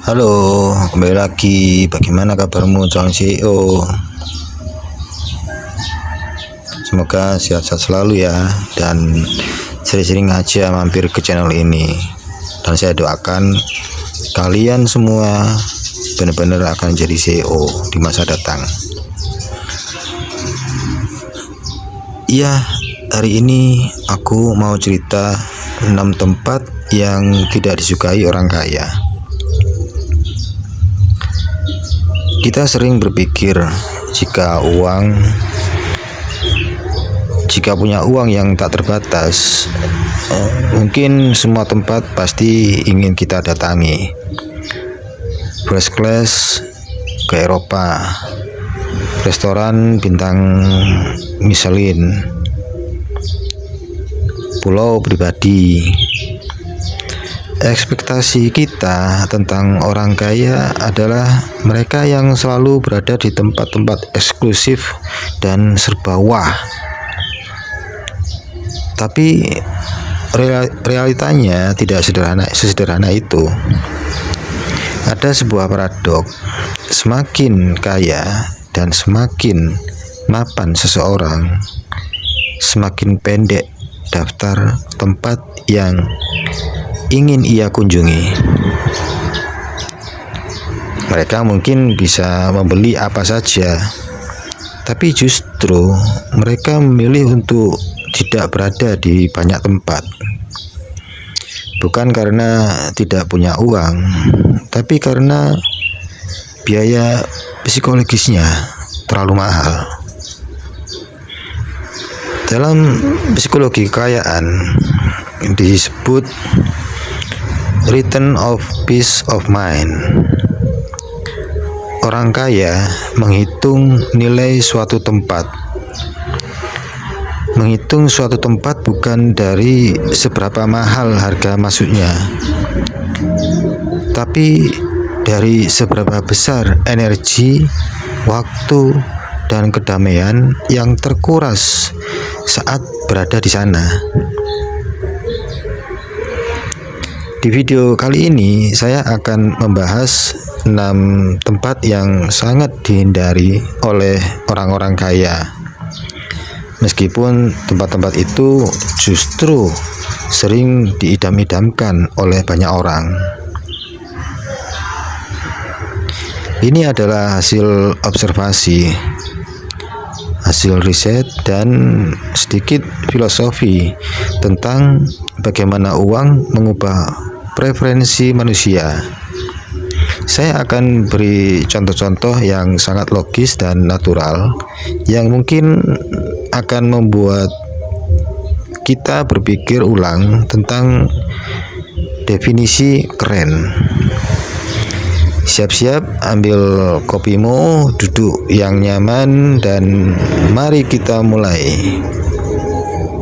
Halo, kembali lagi. Bagaimana kabarmu, calon CEO? Semoga sehat-sehat selalu ya, dan sering-sering aja mampir ke channel ini. Dan saya doakan kalian semua benar-benar akan jadi CEO di masa datang. Iya, hari ini aku mau cerita 6 tempat yang tidak disukai orang kaya. Kita sering berpikir jika punya uang yang tak terbatas, mungkin semua tempat pasti ingin kita datangi. First class ke Eropa, restoran bintang Michelin, pulau pribadi. Ekspektasi kita tentang orang kaya adalah mereka yang selalu berada di tempat-tempat eksklusif dan serba wah. Tapi realitanya tidak sesederhana itu. Ada sebuah paradok, semakin kaya dan semakin mapan seseorang, semakin pendek daftar tempat yang ingin ia kunjungi. Mereka mungkin bisa membeli apa saja, tapi justru mereka memilih untuk tidak berada di banyak tempat. Bukan karena tidak punya uang, tapi karena biaya psikologisnya terlalu mahal. Dalam psikologi kekayaan disebut return of peace of mind. Orang kaya menghitung nilai suatu tempat. Menghitung suatu tempat bukan dari seberapa mahal harga masuknya, tapi dari seberapa besar energi, waktu, dan kedamaian yang terkuras saat berada di sana. Di video kali ini saya akan membahas 6 tempat yang sangat dihindari oleh orang-orang kaya. Meskipun tempat-tempat itu justru sering diidam-idamkan oleh banyak orang. Ini adalah hasil observasi, hasil riset, dan sedikit filosofi tentang bagaimana uang mengubah preferensi manusia. Saya akan beri contoh-contoh yang sangat logis dan natural yang mungkin akan membuat kita berpikir ulang tentang definisi keren. Siap-siap, ambil kopimu, duduk yang nyaman, dan mari kita mulai.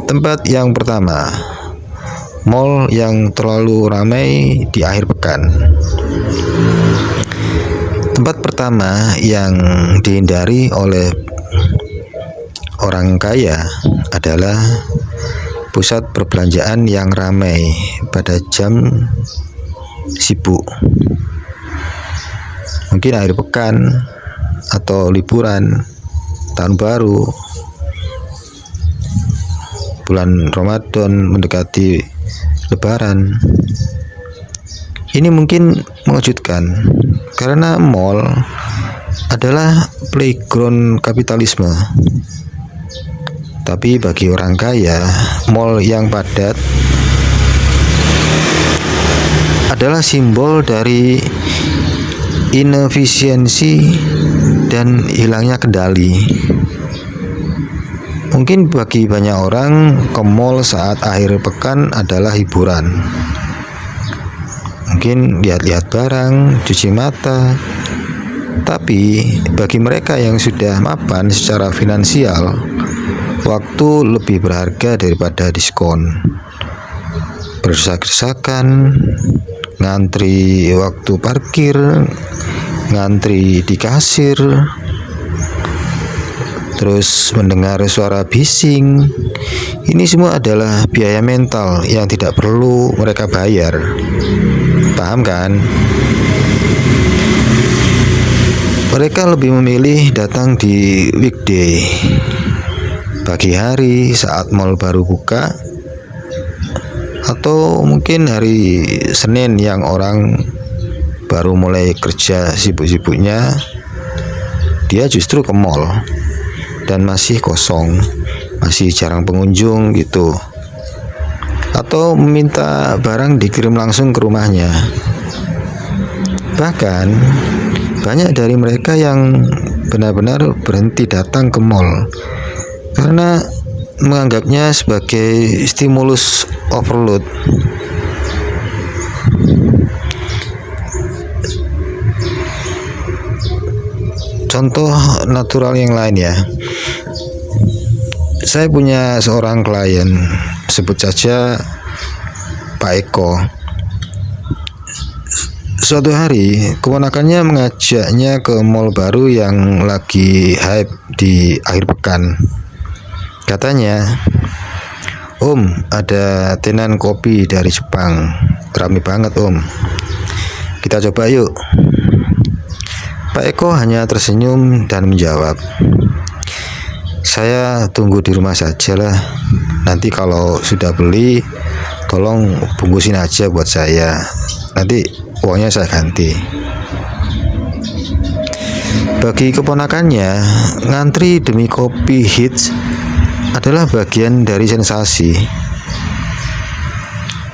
Tempat yang pertama, mall yang terlalu ramai di akhir pekan. Tempat pertama yang dihindari oleh orang kaya adalah pusat perbelanjaan yang ramai pada jam sibuk. Mungkin akhir pekan atau liburan, tahun baru, bulan Ramadan mendekati Lebaran. Ini mungkin mengejutkan karena mall adalah playground kapitalisme. Tapi bagi orang kaya, mall yang padat adalah simbol dari inefisiensi dan hilangnya kendali. Mungkin bagi banyak orang, ke mall saat akhir pekan adalah hiburan. Mungkin lihat-lihat barang, cuci mata. Tapi bagi mereka yang sudah mapan secara finansial, waktu lebih berharga daripada diskon. Berdesak-desakan, ngantri waktu parkir, ngantri di kasir, terus mendengar suara bising. Ini semua adalah biaya mental yang tidak perlu mereka bayar. Paham kan? Mereka lebih memilih datang di weekday, pagi hari saat mal baru buka, atau mungkin hari Senin yang orang baru mulai kerja sibuk-sibuknya. Dia justru ke mall dan masih kosong, masih jarang pengunjung gitu, atau meminta barang dikirim langsung ke rumahnya. Bahkan banyak dari mereka yang benar-benar berhenti datang ke mall karena menganggapnya sebagai stimulus overload. Contoh natural yang lain ya. Saya punya seorang klien, sebut saja Pak Eko. Suatu hari, keponakannya mengajaknya ke mall baru yang lagi hype di akhir pekan. Katanya, "Om, ada tenan kopi dari Jepang. Rame banget, Om. Kita coba yuk." Pak Eko hanya tersenyum dan menjawab, "Saya tunggu di rumah saja lah. Nanti kalau sudah beli, tolong bungkusin aja buat saya. Nanti uangnya saya ganti." Bagi keponakannya, ngantri demi kopi hits adalah bagian dari sensasi.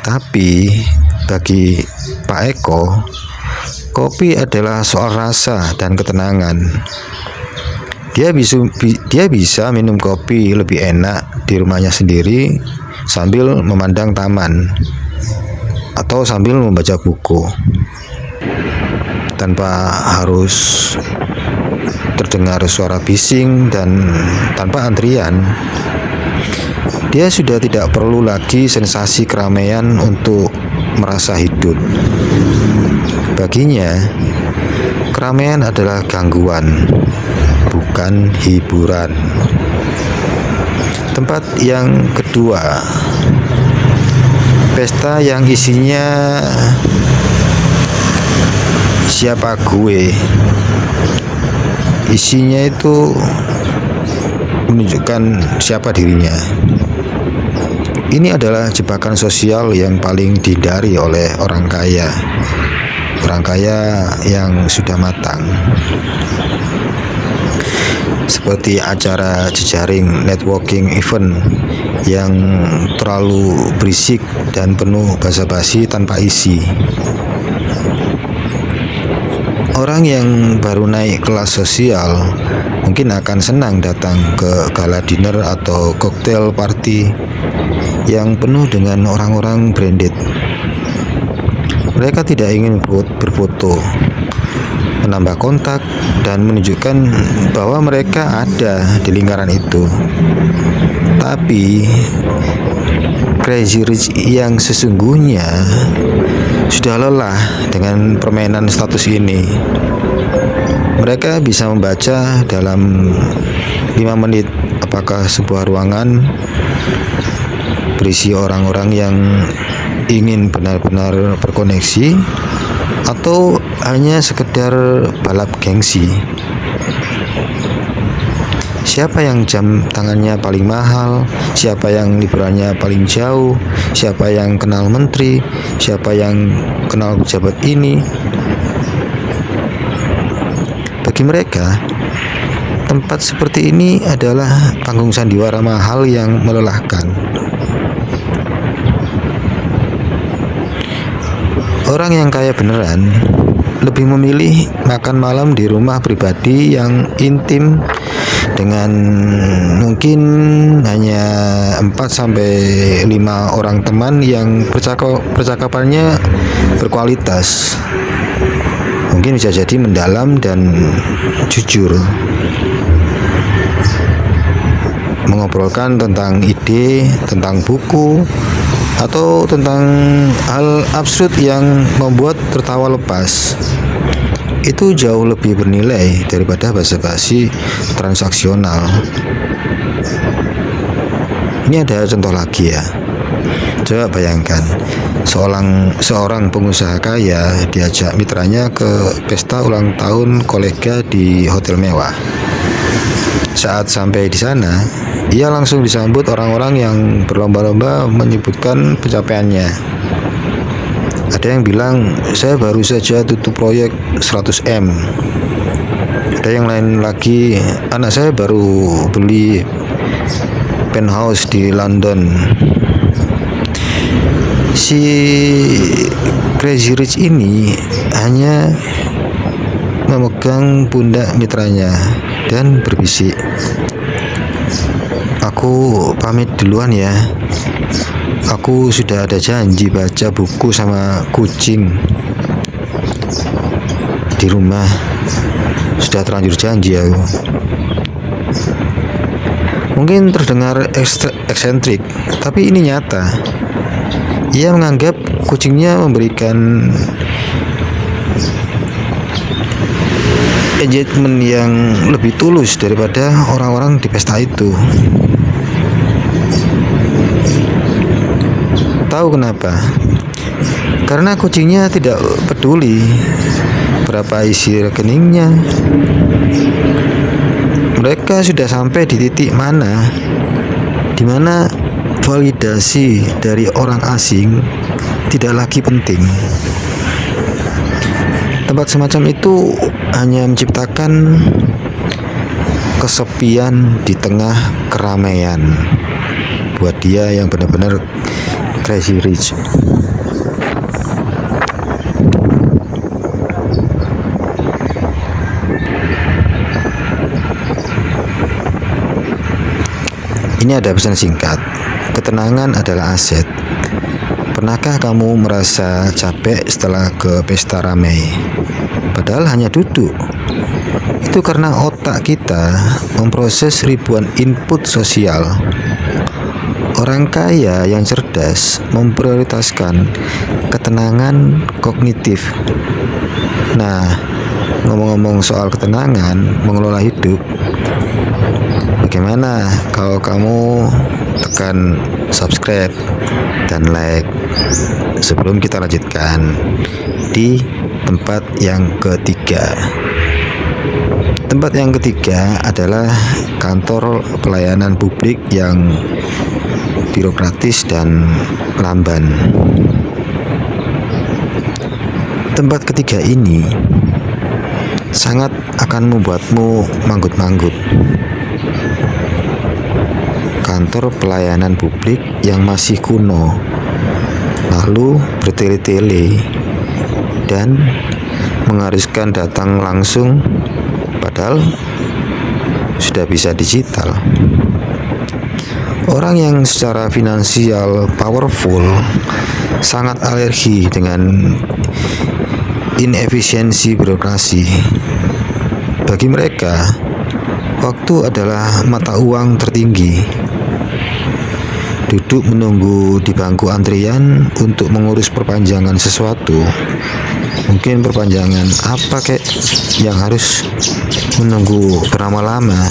Tapi bagi Pak Eko, kopi adalah soal rasa dan ketenangan. Dia bisa minum kopi lebih enak di rumahnya sendiri sambil memandang taman atau sambil membaca buku tanpa harus terdengar suara bising dan tanpa antrian. Dia sudah tidak perlu lagi sensasi keramaian untuk merasa hidup. Baginya, keramaian adalah gangguan, bukan hiburan. Tempat yang kedua, pesta yang isinya siapa gue. Isinya itu menunjukkan siapa dirinya. Ini adalah jebakan sosial yang paling dihindari oleh orang kaya yang sudah matang. Seperti acara jejaring networking event yang terlalu berisik dan penuh basa-basi tanpa isi. Orang yang baru naik kelas sosial mungkin akan senang datang ke gala dinner atau cocktail party yang penuh dengan orang-orang branded. Mereka tidak ingin berfoto, menambah kontak, dan menunjukkan bahwa mereka ada di lingkaran itu. Tapi Crazy Rich yang sesungguhnya sudah lelah dengan permainan status ini. Mereka bisa membaca dalam 5 menit apakah sebuah ruangan berisi orang-orang yang ingin benar-benar berkoneksi atau hanya sekedar balap gengsi. Siapa yang jam tangannya paling mahal, siapa yang liburannya paling jauh, siapa yang kenal menteri, siapa yang kenal pejabat ini. Bagi mereka, tempat seperti ini adalah panggung sandiwara mahal yang melelahkan. Orang yang kaya beneran lebih memilih makan malam di rumah pribadi yang intim dengan mungkin hanya 4-5 orang teman yang percakapannya berkualitas. Mungkin bisa jadi mendalam dan jujur, mengobrolkan tentang ide, tentang buku, atau tentang hal absurd yang membuat tertawa lepas. Itu jauh lebih bernilai daripada basa-basi transaksional. Ini ada contoh lagi ya. Coba bayangkan, Seorang pengusaha kaya diajak mitranya ke pesta ulang tahun kolega di hotel mewah. Saat sampai di sana, ia langsung disambut orang-orang yang berlomba-lomba menyebutkan pencapaiannya. Ada yang bilang, saya baru saja tutup proyek 100M. Ada yang lain lagi, anak saya baru beli penthouse di London. Si Crazy Rich ini hanya memegang pundak mitranya dan berbisik, "Aku pamit duluan ya. Aku sudah ada janji baca buku sama kucing di rumah. Sudah terlanjur janji aku." Mungkin terdengar eksentrik, tapi ini nyata. Ia menganggap kucingnya memberikan engagement yang lebih tulus daripada orang-orang di pesta itu. Tahu kenapa? Karena kucingnya tidak peduli berapa isi rekeningnya. Mereka sudah sampai di titik mana di mana validasi dari orang asing tidak lagi penting. Tempat semacam itu hanya menciptakan kesepian di tengah keramaian buat dia yang benar-benar crazy rich. Ini ada pesan singkat. Ketenangan adalah aset. Pernahkah kamu merasa capek setelah ke pesta ramai? Padahal hanya duduk. Itu karena otak kita memproses ribuan input sosial. Orang kaya yang cerdas memprioritaskan ketenangan kognitif. Nah, ngomong-ngomong soal ketenangan mengelola hidup, bagaimana kalau kamu tekan subscribe dan like sebelum kita lanjutkan di tempat yang ketiga. Tempat yang ketiga adalah kantor pelayanan publik yang birokratis dan lamban. Tempat ketiga ini sangat akan membuatmu manggut-manggut. Kantor pelayanan publik yang masih kuno, lalu bertele-tele dan mengharuskan datang langsung, padahal sudah bisa digital. Orang yang secara finansial powerful sangat alergi dengan inefisiensi birokrasi. Bagi mereka, waktu adalah mata uang tertinggi. Duduk menunggu di bangku antrian untuk mengurus perpanjangan sesuatu. Mungkin perpanjangan apa kek yang harus menunggu berlama-lama.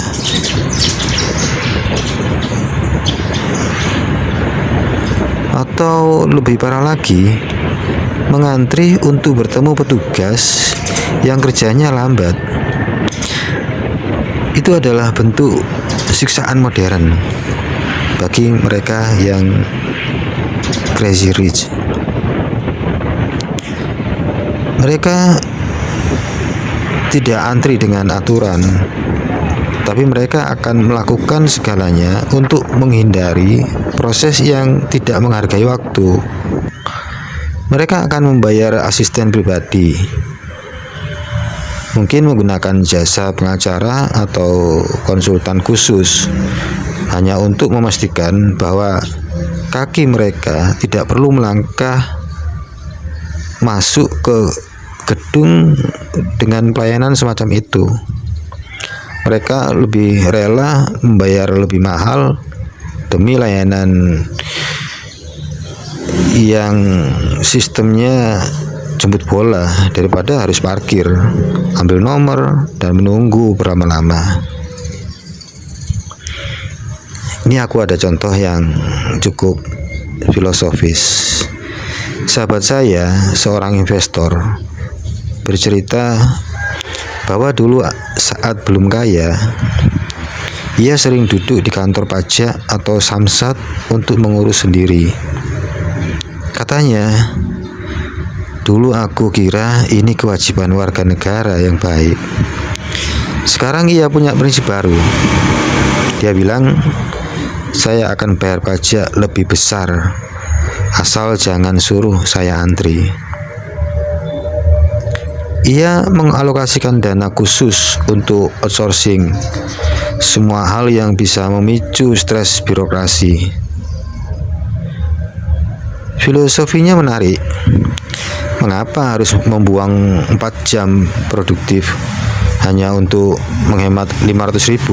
Atau lebih parah lagi, mengantri untuk bertemu petugas yang kerjanya lambat. Itu adalah bentuk siksaan modern bagi mereka yang crazy rich. Mereka tidak antri dengan aturan, tapi mereka akan melakukan segalanya untuk menghindari proses yang tidak menghargai waktu. Mereka akan membayar asisten pribadi, mungkin menggunakan jasa pengacara atau konsultan khusus, hanya untuk memastikan bahwa kaki mereka tidak perlu melangkah masuk ke gedung dengan pelayanan semacam itu. Mereka lebih rela membayar lebih mahal demi layanan yang sistemnya jemput bola daripada harus parkir, ambil nomor, dan menunggu berlama-lama. Ini aku ada contoh yang cukup filosofis. Sahabat saya, seorang investor, bercerita bahwa dulu saat belum kaya, ia sering duduk di kantor pajak atau samsat untuk mengurus sendiri. Katanya, dulu aku kira ini kewajiban warga negara yang baik. Sekarang ia punya prinsip baru. Dia bilang, saya akan bayar pajak lebih besar, asal jangan suruh saya antri. Ia mengalokasikan dana khusus untuk outsourcing semua hal yang bisa memicu stres birokrasi. Filosofinya menarik. Mengapa harus membuang 4 jam produktif hanya untuk menghemat 500.000?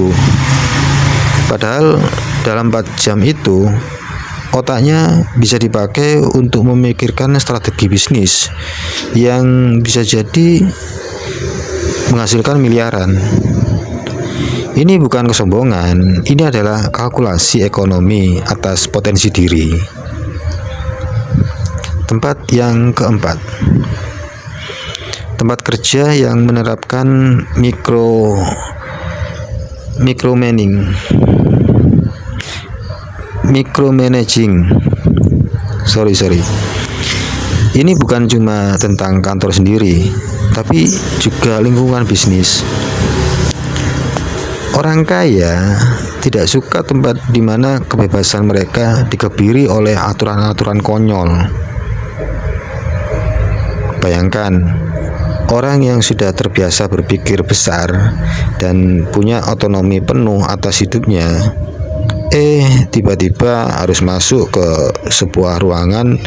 Padahal dalam 4 jam itu otaknya bisa dipakai untuk memikirkan strategi bisnis yang bisa jadi menghasilkan miliaran. Ini bukan kesombongan, ini adalah kalkulasi ekonomi atas potensi diri. Tempat yang keempat, tempat kerja yang menerapkan micromanaging. Ini bukan cuma tentang kantor sendiri, tapi juga lingkungan bisnis. Orang kaya tidak suka tempat di mana kebebasan mereka dikebiri oleh aturan-aturan konyol. Bayangkan, orang yang sudah terbiasa berpikir besar dan punya otonomi penuh atas hidupnya, tiba-tiba harus masuk ke sebuah ruangan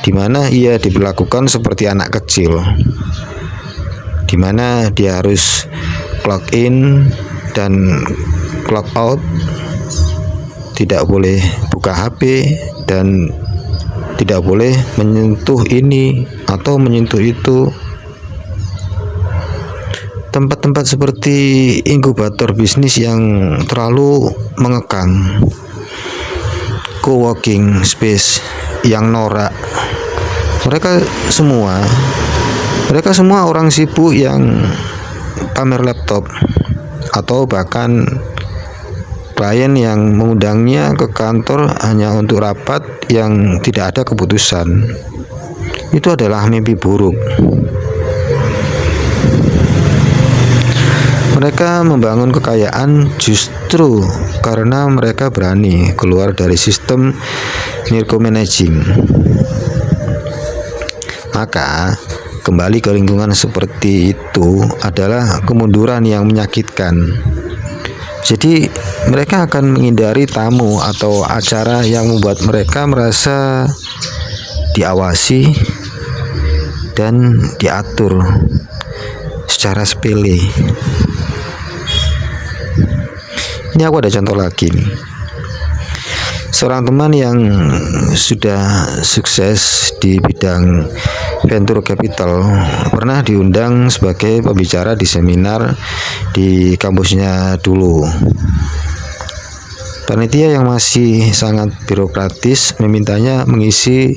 di mana ia diperlakukan seperti anak kecil, di mana dia harus clock in dan clock out, tidak boleh buka HP dan tidak boleh menyentuh ini atau menyentuh itu. Tempat-tempat seperti inkubator bisnis yang terlalu mengekang, co-working space yang norak. Mereka semua orang sibuk yang pamer laptop, atau bahkan klien yang mengundangnya ke kantor hanya untuk rapat yang tidak ada keputusan. Itu adalah mimpi buruk. Mereka membangun kekayaan justru karena mereka berani keluar dari sistem micromanaging. Maka kembali ke lingkungan seperti itu adalah kemunduran yang menyakitkan. Jadi mereka akan menghindari tamu atau acara yang membuat mereka merasa diawasi dan diatur secara sepele. Ini aku ada contoh lagi nih. Seorang teman yang sudah sukses di bidang venture capital pernah diundang sebagai pembicara di seminar di kampusnya dulu. Panitia yang masih sangat birokratis memintanya mengisi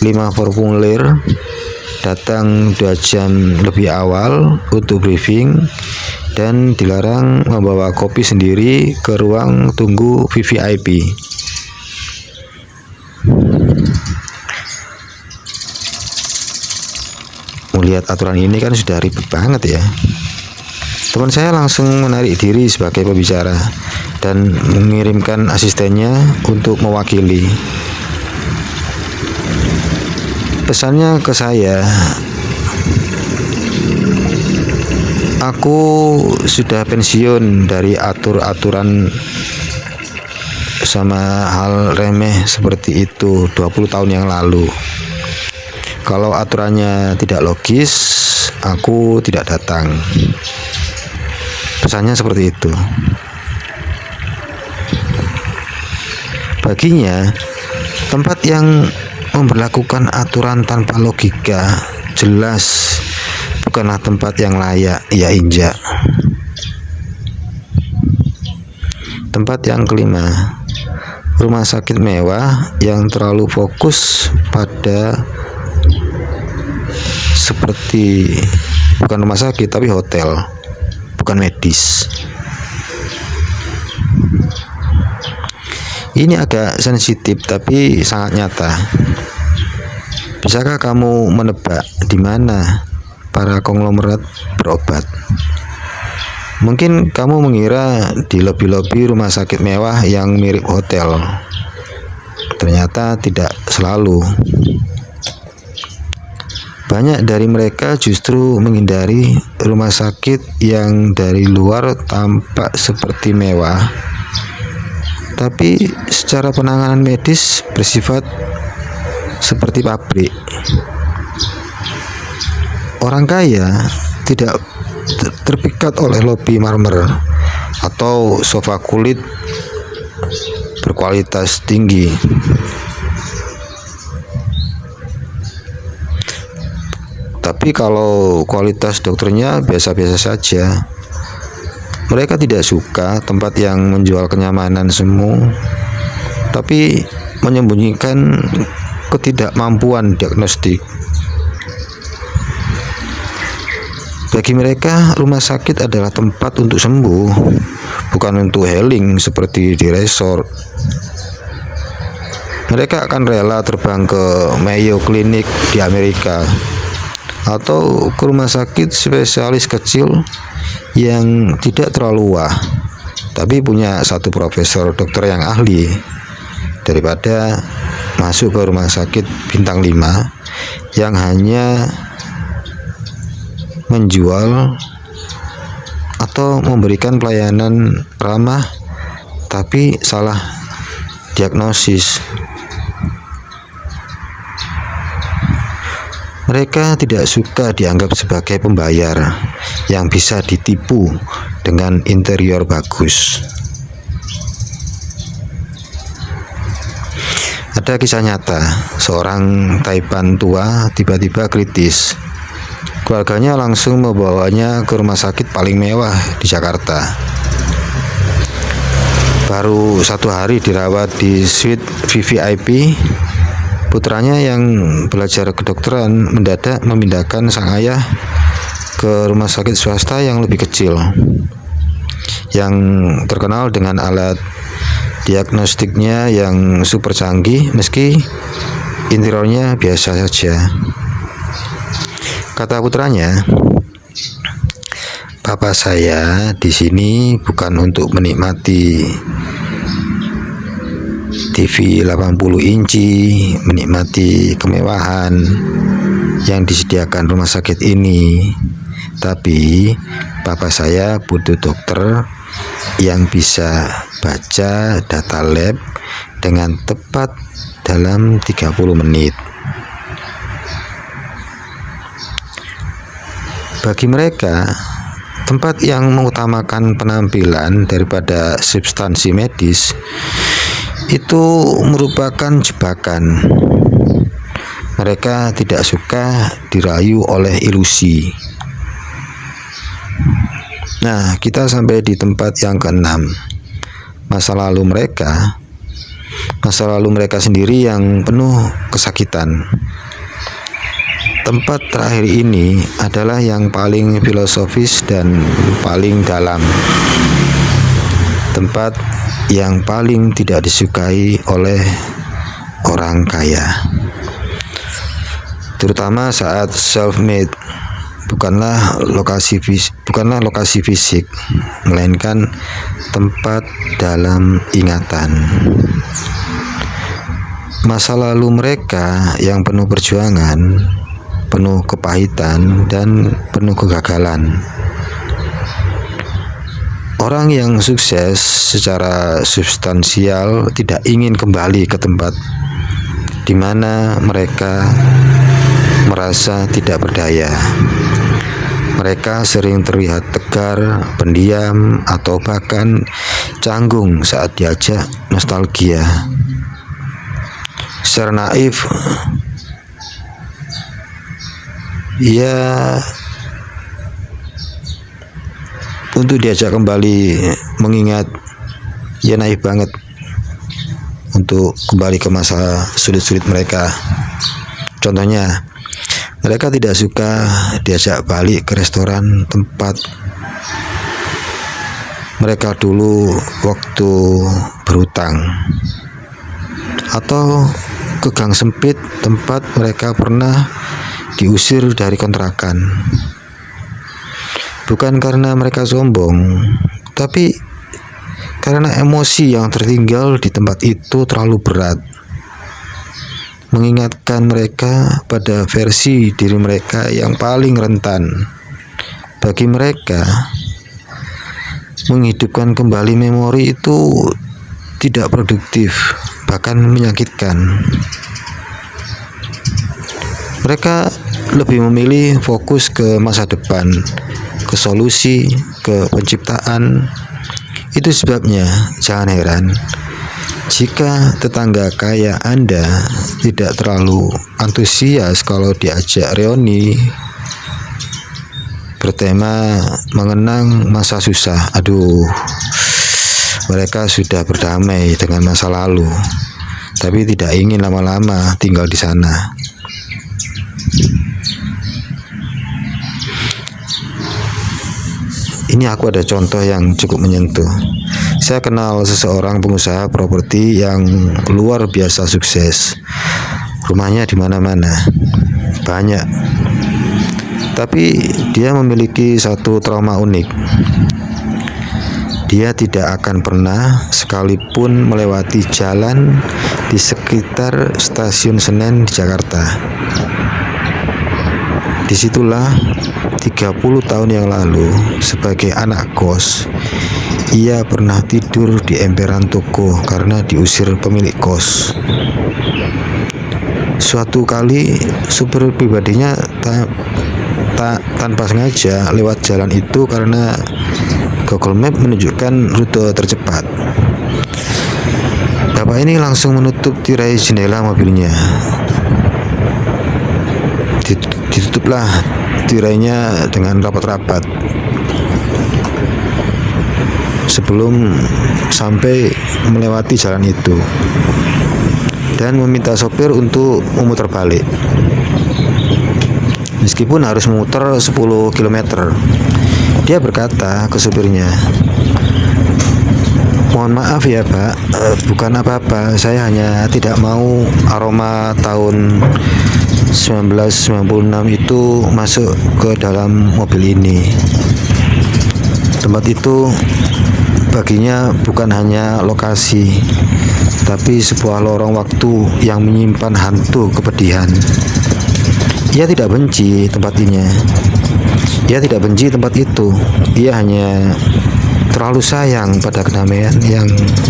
5 formulir, datang 2 jam lebih awal untuk briefing, dan dilarang membawa kopi sendiri ke ruang tunggu VVIP. Melihat aturan ini kan sudah ribet banget ya. Teman saya langsung menarik diri sebagai pembicara dan mengirimkan asistennya untuk mewakili. Pesannya ke saya, aku sudah pensiun dari aturan sama hal remeh seperti itu 20 tahun yang lalu. Kalau aturannya tidak logis, aku tidak datang. Pesannya seperti itu. Baginya, tempat yang memberlakukan aturan tanpa logika jelas bukanlah tempat yang layak ia injak. Tempat yang kelima, rumah sakit mewah yang terlalu fokus pada seperti bukan rumah sakit tapi hotel, bukan medis. Ini agak sensitif tapi sangat nyata. Bisakah kamu menebak di mana para konglomerat berobat? Mungkin kamu mengira di lobi-lobi rumah sakit mewah yang mirip hotel. Ternyata tidak selalu. Banyak dari mereka justru menghindari rumah sakit yang dari luar tampak seperti mewah, tapi secara penanganan medis bersifat seperti pabrik. Orang kaya tidak terpikat oleh lobi marmer atau sofa kulit berkualitas tinggi. Tapi kalau kualitas dokternya biasa-biasa saja, mereka tidak suka tempat yang menjual kenyamanan semu, tapi menyembunyikan ketidakmampuan diagnostik. Bagi mereka, rumah sakit adalah tempat untuk sembuh, bukan untuk healing seperti di resort. Mereka akan rela terbang ke Mayo Clinic di Amerika atau ke rumah sakit spesialis kecil yang tidak terlalu wah, tapi punya satu profesor dokter yang ahli, daripada masuk ke rumah sakit bintang 5 yang hanya menjual atau memberikan pelayanan ramah tapi salah diagnosis. Mereka tidak suka dianggap sebagai pembayar yang bisa ditipu dengan interior bagus. Ada kisah nyata, seorang Taipan tua tiba-tiba kritis. Keluarganya langsung membawanya ke rumah sakit paling mewah di Jakarta. Baru 1 hari dirawat di suite VVIP, putranya yang belajar kedokteran mendadak memindahkan sang ayah ke rumah sakit swasta yang lebih kecil, yang terkenal dengan alat diagnostiknya yang super canggih meski interiornya biasa saja. Kata putranya, "Papa saya di sini bukan untuk menikmati TV 80 inci, menikmati kemewahan yang disediakan rumah sakit ini, tapi papa saya butuh dokter yang bisa baca data lab dengan tepat dalam 30 menit. Bagi mereka, tempat yang mengutamakan penampilan daripada substansi medis itu merupakan jebakan. Mereka tidak suka dirayu oleh ilusi." Nah, kita sampai di tempat yang ke-6. Masa lalu mereka sendiri yang penuh kesakitan. Tempat terakhir ini adalah yang paling filosofis dan paling dalam. Tempat yang paling tidak disukai oleh orang kaya, terutama saat self-made. Bukanlah lokasi fisik, melainkan tempat dalam ingatan. Masa lalu mereka yang penuh perjuangan, penuh kepahitan, dan penuh kegagalan. Orang yang sukses secara substansial tidak ingin kembali ke tempat di mana mereka merasa tidak berdaya. Mereka sering terlihat tegar, pendiam, atau bahkan canggung saat diajak nostalgia. Secara naif, ya, untuk diajak kembali mengingat, ya naif banget untuk kembali ke masa sulit-sulit mereka. Contohnya, Mereka tidak suka diajak balik ke restoran tempat mereka dulu waktu berhutang, atau ke gang sempit tempat mereka pernah diusir dari kontrakan. Bukan karena mereka sombong, tapi karena emosi yang tertinggal di tempat itu terlalu berat, mengingatkan mereka pada versi diri mereka yang paling rentan. Bagi mereka, menghidupkan kembali memori itu tidak produktif, bahkan menyakitkan. Mereka lebih memilih fokus ke masa depan, ke solusi, ke penciptaan. Itu sebabnya jangan heran jika tetangga kaya Anda tidak terlalu antusias kalau diajak reuni bertema mengenang masa susah. Aduh, mereka sudah berdamai dengan masa lalu, tapi tidak ingin lama-lama tinggal di sana. Ini aku ada contoh yang cukup menyentuh. Saya kenal seseorang pengusaha properti yang luar biasa sukses. Rumahnya di mana-mana, banyak. Tapi dia memiliki satu trauma unik. Dia tidak akan pernah sekalipun melewati jalan di sekitar stasiun Senen di Jakarta. Disitulah 30 tahun yang lalu, sebagai anak kos, ia pernah tidur di emperan toko karena diusir pemilik kos. Suatu kali supir pribadinya tanpa sengaja lewat jalan itu karena Google Map menunjukkan rute tercepat. Bapak ini langsung menutup tirai jendela mobilnya. Ditutuplah tirainya dengan rapat-rapat sebelum sampai melewati jalan itu, dan meminta sopir untuk memutar balik. Meskipun harus memutar 10 km, dia berkata ke supirnya, "Mohon maaf ya Pak, bukan apa-apa, saya hanya tidak mau aroma tahun 1996 itu masuk ke dalam mobil ini." Tempat itu baginya bukan hanya lokasi, tapi sebuah lorong waktu yang menyimpan hantu kepedihan. Ia tidak benci tempat ini. Ia tidak benci tempat itu. Ia hanya terlalu sayang pada kedamaian yang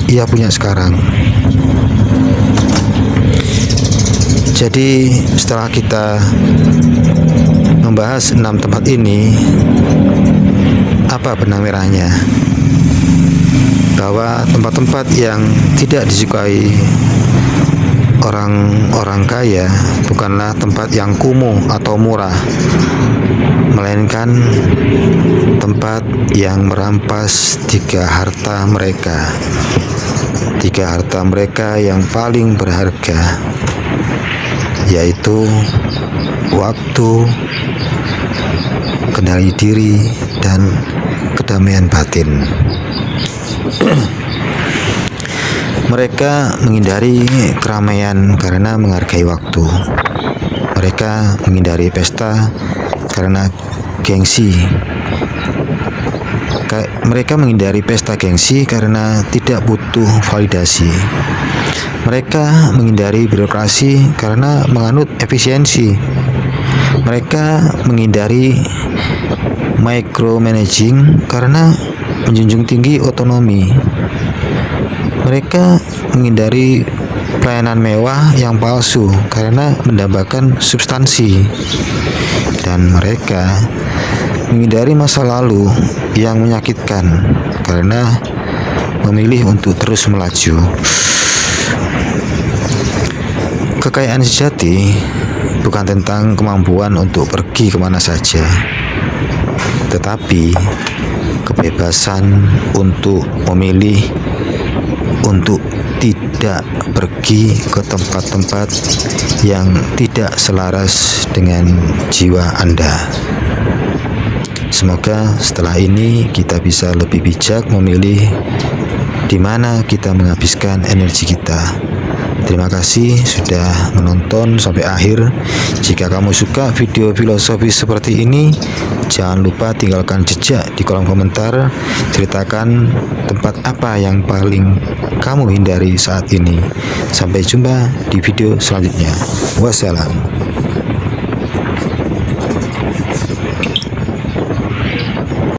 ia punya sekarang. Jadi setelah kita membahas 6 tempat ini, apa benang merahnya? Bahwa tempat-tempat yang tidak disukai orang-orang kaya bukanlah tempat yang kumuh atau murah, melainkan tempat yang merampas tiga harta mereka yang paling berharga, yaitu waktu, kendali diri, dan kedamaian batin. Mereka menghindari keramaian karena menghargai waktu. Mereka menghindari pesta karena gengsi. Mereka menghindari pesta gengsi karena tidak butuh validasi. Mereka menghindari birokrasi karena menganut efisiensi. Mereka menghindari micromanaging karena menjunjung tinggi otonomi. Mereka menghindari pelayanan mewah yang palsu karena mendambakan substansi. Dan mereka menghindari masa lalu yang menyakitkan karena memilih untuk terus melaju. Kekayaan sejati bukan tentang kemampuan untuk pergi kemana saja, tetapi kebebasan untuk memilih untuk tidak pergi ke tempat-tempat yang tidak selaras dengan jiwa Anda. Semoga setelah ini kita bisa lebih bijak memilih di mana kita menghabiskan energi kita. Terima kasih sudah menonton sampai akhir. Jika kamu suka video filosofi seperti ini, jangan lupa tinggalkan jejak di kolom komentar. Ceritakan tempat apa yang paling kamu hindari saat ini. Sampai jumpa di video selanjutnya. Wassalam.